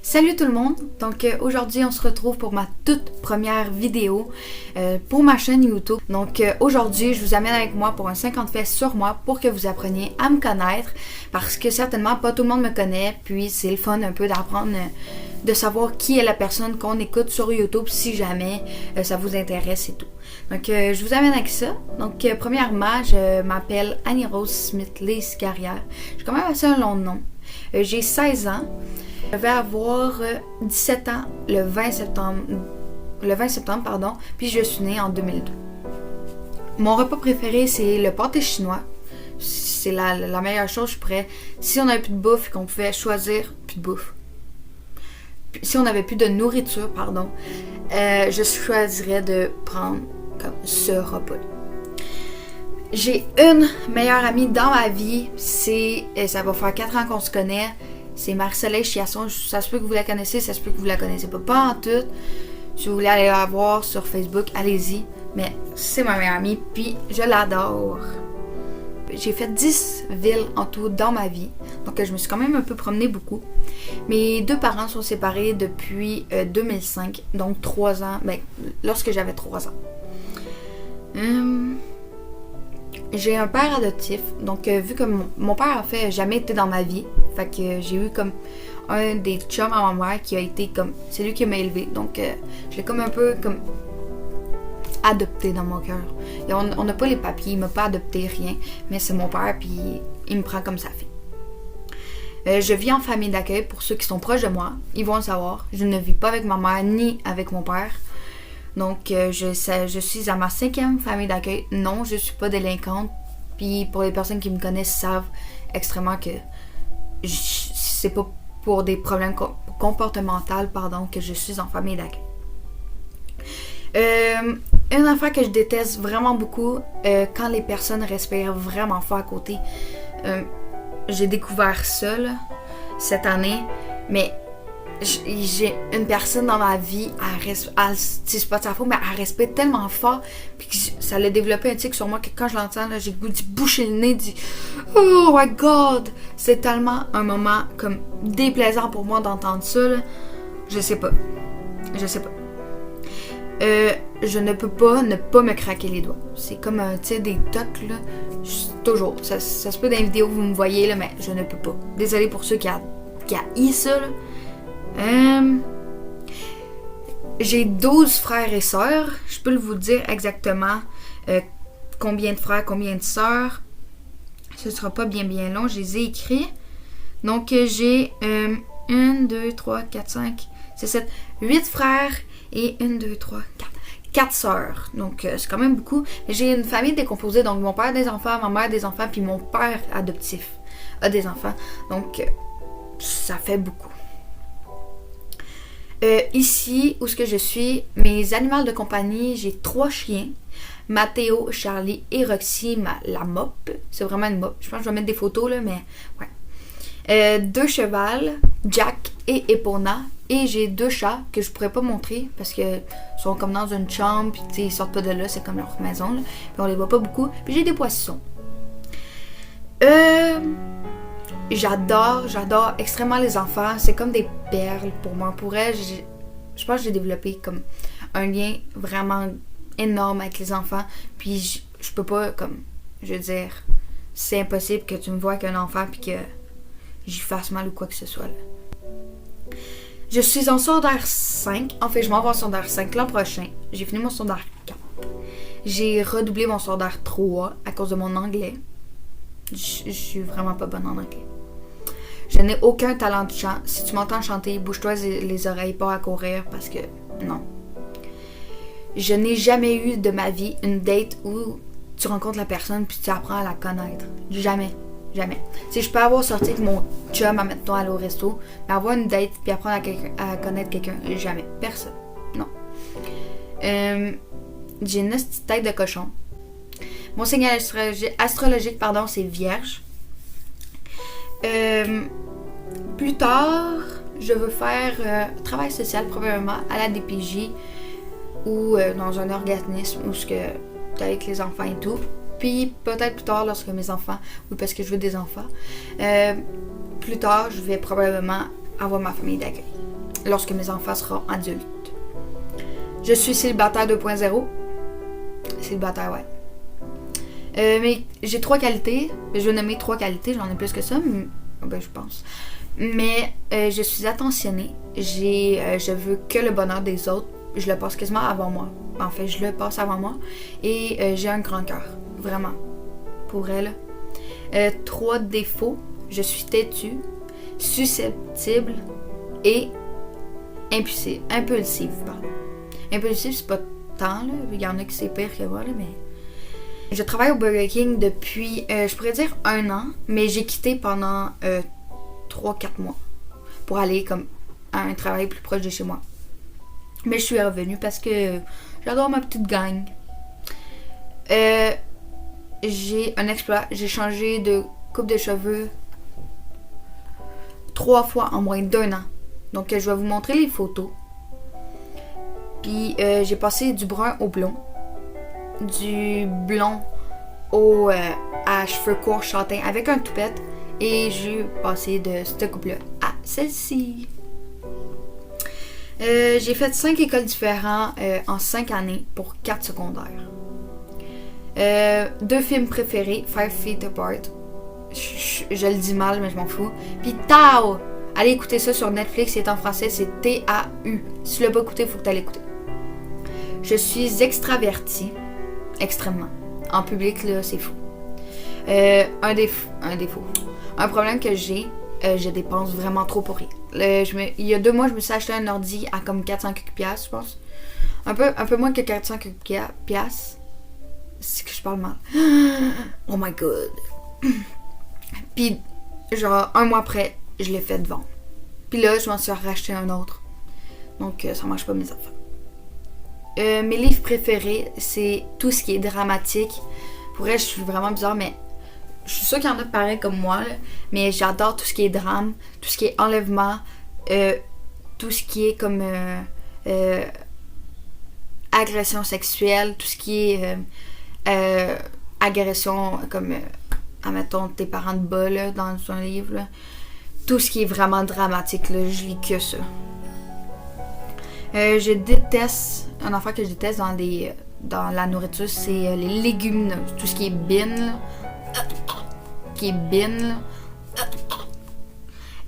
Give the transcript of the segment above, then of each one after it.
Salut tout le monde! Donc aujourd'hui on se retrouve pour ma toute première vidéo pour ma chaîne YouTube. Donc aujourd'hui je vous amène avec moi pour un 50 faits sur moi pour que vous appreniez à me connaître parce que certainement pas tout le monde me connaît, puis c'est le fun un peu d'apprendre de savoir qui est la personne qu'on écoute sur YouTube si jamais ça vous intéresse et tout. Donc je vous amène avec ça. Donc premièrement je m'appelle Annie-Rose Smith-Lise Carrière. J'ai quand même assez un long nom. J'ai 16 ans. Je vais avoir 17 ans le 20 septembre, puis je suis née en 2002. Mon repas préféré, c'est le pâté chinois. C'est la meilleure chose, je pourrais... Si on n'avait plus de bouffe et qu'on pouvait choisir... Plus de bouffe. Si on n'avait plus de nourriture, je choisirais de prendre comme ce repas. J'ai une meilleure amie dans ma vie. Ça va faire 4 ans qu'on se connaît. C'est Marie-Soleil Chiasson. Ça se peut que vous la connaissez, ça se peut que vous la connaissez pas en tout. Si vous voulez aller la voir sur Facebook, allez-y. Mais c'est ma meilleure amie, puis je l'adore. J'ai fait 10 villes en tout dans ma vie. Donc je me suis quand même un peu promenée beaucoup. Mes deux parents sont séparés depuis 2005. Donc 3 ans, lorsque j'avais 3 ans. J'ai un père adoptif, donc vu que mon père en fait jamais été dans ma vie, fait que j'ai eu comme un des chums à ma mère qui a été comme, c'est lui qui m'a élevé, donc je l'ai comme un peu comme adopté dans mon cœur. Et on n'a pas les papiers, il m'a pas adopté rien, mais c'est mon père puis il me prend comme sa fille. Je vis en famille d'accueil pour ceux qui sont proches de moi, ils vont le savoir. Je ne vis pas avec ma mère ni avec mon père. Donc, je suis à ma 5e famille d'accueil. Non, je suis pas délinquante. Puis, pour les personnes qui me connaissent savent extrêmement que c'est pas pour des problèmes comportementaux, que je suis en famille d'accueil. Une affaire que je déteste vraiment beaucoup, quand les personnes respirent vraiment fort à côté. J'ai découvert ça là, cette année, mais j'ai une personne dans ma vie, c'est pas de sa faute, mais elle respire tellement fort, puis que ça l'a développé un tic sur moi que quand je l'entends, là, j'ai le goût d'y boucher le nez, d'y oh my god! C'est tellement un moment comme déplaisant pour moi d'entendre ça, là. Je sais pas. Je ne peux pas ne pas me craquer les doigts. C'est comme des tocs, là. Toujours. Ça se peut dans les vidéos, vous me voyez, là, mais je ne peux pas. Désolée pour ceux qui haïssent ça, là. J'ai 12 frères et sœurs. Je peux vous dire exactement combien de frères, combien de sœurs. Ce sera pas bien long, je les ai écrits. Donc j'ai 1, 2, 3, 4, 5, 6, 7, 8 frères et 1, 2, 3, 4 sœurs. Donc c'est quand même beaucoup. J'ai une famille décomposée, donc mon père a des enfants, ma mère a des enfants, puis mon père adoptif a des enfants. Donc ça fait beaucoup. Ici, où est-ce que je suis, mes animaux de compagnie, j'ai 3 chiens. Mathéo, Charlie et Roxy, la mop. C'est vraiment une mop. Je pense que je vais mettre des photos, là, mais ouais. 2 chevals, Jack et Epona. Et j'ai 2 chats que je pourrais pas montrer parce que sont comme dans une chambre, puis ils sortent pas de là, c'est comme leur maison, là. Puis on les voit pas beaucoup. Puis j'ai des poissons. J'adore extrêmement les enfants. C'est comme des perles pour moi. Pour elles, je pense que j'ai développé comme un lien vraiment énorme avec les enfants. Puis je peux pas, je veux dire, c'est impossible que tu me vois avec un enfant puis que j'y fasse mal ou quoi que ce soit, là. Je suis en secondaire 5. En fait, je m'en vais en secondaire 5 l'an prochain. J'ai fini mon secondaire 4. J'ai redoublé mon secondaire 3 à cause de mon anglais. Je suis vraiment pas bonne en anglais. Je n'ai aucun talent de chant. Si tu m'entends chanter, bouge-toi les oreilles, pas à courir parce que non. Je n'ai jamais eu de ma vie une date où tu rencontres la personne puis tu apprends à la connaître. Jamais. Si je peux avoir sorti avec mon chum à mettons aller au resto, mais avoir une date puis apprendre à connaître quelqu'un, jamais. Personne. Non. J'ai une petite tête de cochon. Mon signe astrologique, c'est Vierge. Plus tard, je veux faire travail social probablement à la DPJ ou dans un organisme où avec les enfants et tout. Puis peut-être plus tard lorsque mes enfants, oui parce que je veux des enfants, plus tard je vais probablement avoir ma famille d'accueil. lorsque mes enfants seront adultes. Je suis célibataire 2.0. Célibataire, ouais. Mais j'ai 3 qualités. Je vais nommer 3 qualités, j'en ai plus que ça, mais, je pense. Mais je suis attentionnée. Je veux que le bonheur des autres. Je le passe quasiment avant moi. En fait, je le passe avant moi. Et j'ai un grand cœur. Vraiment. Pour elle. 3 défauts. Je suis têtue, susceptible et impulsive, pardon. Impulsive, c'est pas tant, là. Il y en a qui c'est pire que moi, là, mais... Je travaille au Burger King depuis, je pourrais dire 1 an, mais j'ai quitté pendant 3-4 mois pour aller comme à un travail plus proche de chez moi. Mais je suis revenue parce que j'adore ma petite gang. J'ai un exploit, j'ai changé de coupe de cheveux 3 fois en moins d'1 an. Donc je vais vous montrer les photos. Puis j'ai passé du brun au blond, du blond à cheveux courts châtains avec un toupette, et j'ai passé de cette coupe-là à celle-ci. J'ai fait 5 écoles différentes en 5 années pour 4 secondaires. 2 films préférés, 5 Feet Apart. Je le dis mal, mais je m'en fous. Puis Tao! Allez écouter ça sur Netflix, c'est en français, c'est T-A-U. Si tu l'as pas écouté, il faut que tu ailles l'écouter. Je suis extravertie, extrêmement. En public, là, c'est fou. Un défaut. Un problème que j'ai, je dépense vraiment trop pour rien. Il y a 2 mois, je me suis acheté un ordi à comme 400 piastres, je pense. Un peu moins que 400 piastres. C'est que je parle mal. Oh my god. Puis, genre, 1 mois après, je l'ai fait vendre. Puis là, je m'en suis racheté un autre. Donc, ça marche pas mes affaires. Mes livres préférés, c'est tout ce qui est dramatique. Pour elle, je suis vraiment bizarre, mais je suis sûre qu'il y en a pareil comme moi. Là, mais j'adore tout ce qui est drame, tout ce qui est enlèvement, tout ce qui est comme agression sexuelle, tout ce qui est agression comme, admettons, tes parents de bas là, dans un livre. Là. Tout ce qui est vraiment dramatique, là, je lis que ça. Je déteste, un affaire que je déteste dans la nourriture, c'est les légumineuses. Tout ce qui est bin, là.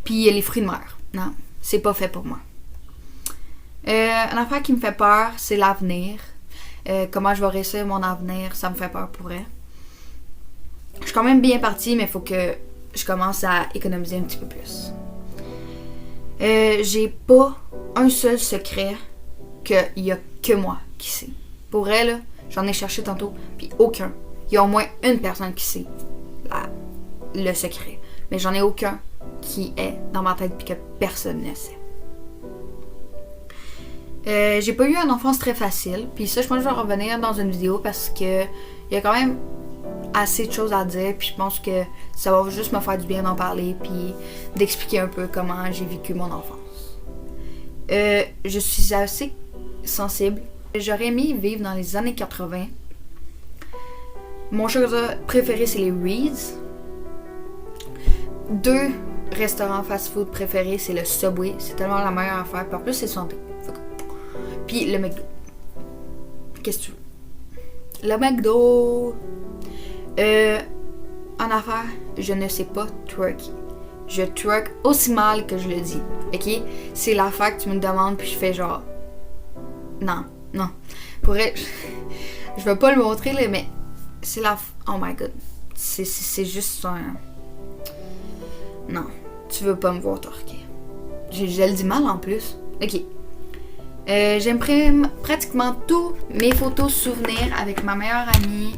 Puis les fruits de mer. Non, c'est pas fait pour moi. Une affaire qui me fait peur, c'est l'avenir. Comment je vais réussir mon avenir, ça me fait peur pour elle. Je suis quand même bien partie, mais il faut que je commence à économiser un petit peu plus. J'ai pas un seul secret qu'il y a que moi qui sait. Pour elle, là, j'en ai cherché tantôt, puis aucun. Il y a au moins une personne qui sait le secret. Mais j'en ai aucun qui est dans ma tête puis que personne ne sait. J'ai pas eu une enfance très facile, puis ça, je pense que je vais revenir dans une vidéo parce que il y a quand même assez de choses à dire, puis je pense que ça va juste me faire du bien d'en parler, puis d'expliquer un peu comment j'ai vécu mon enfance. Je suis assez sensible. J'aurais aimé vivre dans les années 80. Mon chocolat préféré, c'est les Reeds. 2 restaurants fast-food préférés, c'est le Subway. C'est tellement la meilleure affaire. Puis en plus, c'est santé. Puis le McDo. Qu'est-ce que tu veux? Le McDo. En affaire, je ne sais pas twerker. Je twerk aussi mal que je le dis. Ok? C'est l'affaire que tu me demandes, puis je fais genre. Non. Pourrais. Je vais pas le montrer, là, mais c'est la. Oh my god. C'est juste un. Non. Tu veux pas me voir twerker. Je le dis mal en plus. Ok. J'imprime pratiquement tous mes photos souvenirs avec ma meilleure amie,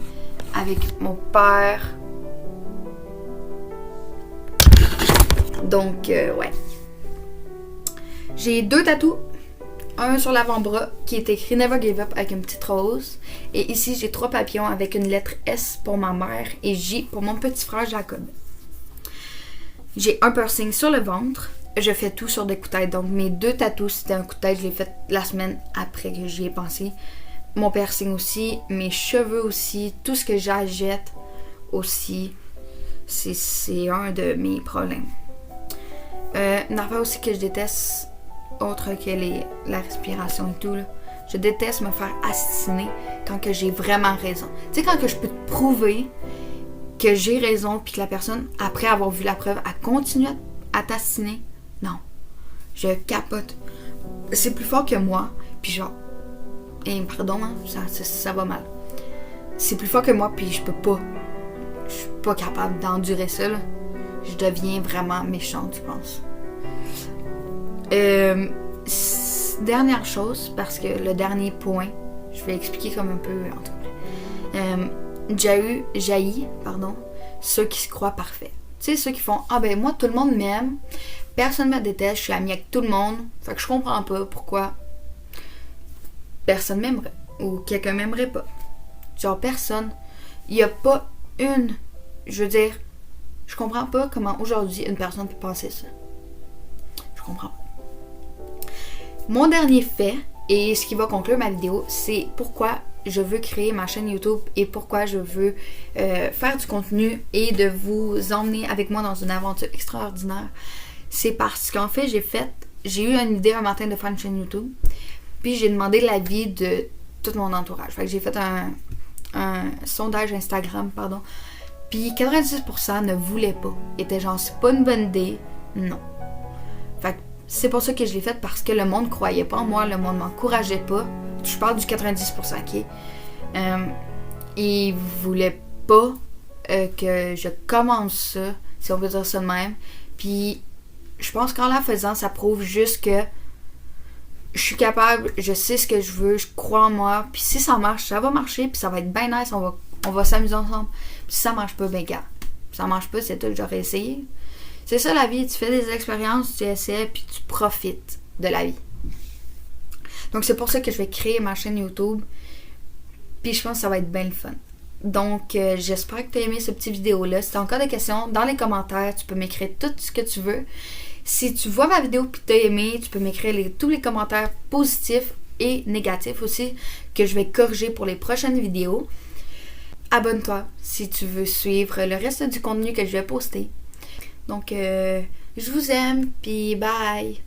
avec mon père. Donc, ouais. J'ai 2 tatous. Un sur l'avant-bras qui est écrit Never Give Up avec une petite rose. Et ici, j'ai 3 papillons avec une lettre S pour ma mère et J pour mon petit frère Jacob. J'ai un piercing sur le ventre. Je fais tout sur des coups de tête. Donc, mes 2 tatous, c'était un coup de tête. Je l'ai fait la semaine après que j'y ai pensé. Mon piercing aussi. Mes cheveux aussi. Tout ce que j'achète aussi. C'est un de mes problèmes. Une affaire aussi que je déteste. autre que la respiration et tout, là. Je déteste me faire assassiner quand que j'ai vraiment raison. Tu sais, quand que je peux te prouver que j'ai raison puis que la personne, après avoir vu la preuve, elle continue à t'assassiner. Non. Je capote. C'est plus fort que moi. Puis genre... pardon, hein, ça va mal. C'est plus fort que moi puis je peux pas. Je suis pas capable d'endurer ça, là. Je deviens vraiment méchante, je pense. Dernière chose, parce que le dernier point, je vais expliquer comme un peu en tout cas. Jaillit, ceux qui se croient parfaits. Tu sais, ceux qui font ah ben moi tout le monde m'aime, personne me déteste, je suis amie avec tout le monde, fait que je comprends pas pourquoi personne m'aimerait ou quelqu'un m'aimerait pas. Genre personne, il y a pas une, je veux dire, je comprends pas comment aujourd'hui une personne peut penser ça. Je comprends pas. Mon dernier fait, et ce qui va conclure ma vidéo, c'est pourquoi je veux créer ma chaîne YouTube et pourquoi je veux faire du contenu et de vous emmener avec moi dans une aventure extraordinaire. C'est parce qu'en fait, j'ai eu une idée un matin de faire une chaîne YouTube, puis j'ai demandé l'avis de tout mon entourage. Fait que j'ai fait un sondage Instagram, puis 90% ne voulaient pas. Était genre, c'est pas une bonne idée, non. Fait que c'est pour ça que je l'ai fait, parce que le monde croyait pas en moi, le monde m'encourageait pas. Je parle du 90%, ok? Ils voulaient pas que je commence ça, si on peut dire ça de même. Puis je pense qu'en la faisant, ça prouve juste que je suis capable, je sais ce que je veux, je crois en moi. Puis si ça marche, ça va marcher, puis ça va être bien nice, on va s'amuser ensemble. Puis si ça marche pas, ben gars, ça marche pas, c'est tout, j'aurais essayé. C'est ça la vie, tu fais des expériences, tu essaies, puis tu profites de la vie. Donc c'est pour ça que je vais créer ma chaîne YouTube. Puis je pense que ça va être bien le fun. Donc j'espère que tu as aimé ce petit vidéo-là. Si tu as encore des questions, dans les commentaires, tu peux m'écrire tout ce que tu veux. Si tu vois ma vidéo et que tu as aimé, tu peux m'écrire tous les commentaires positifs et négatifs aussi, que je vais corriger pour les prochaines vidéos. Abonne-toi si tu veux suivre le reste du contenu que je vais poster. Donc je vous aime, puis bye!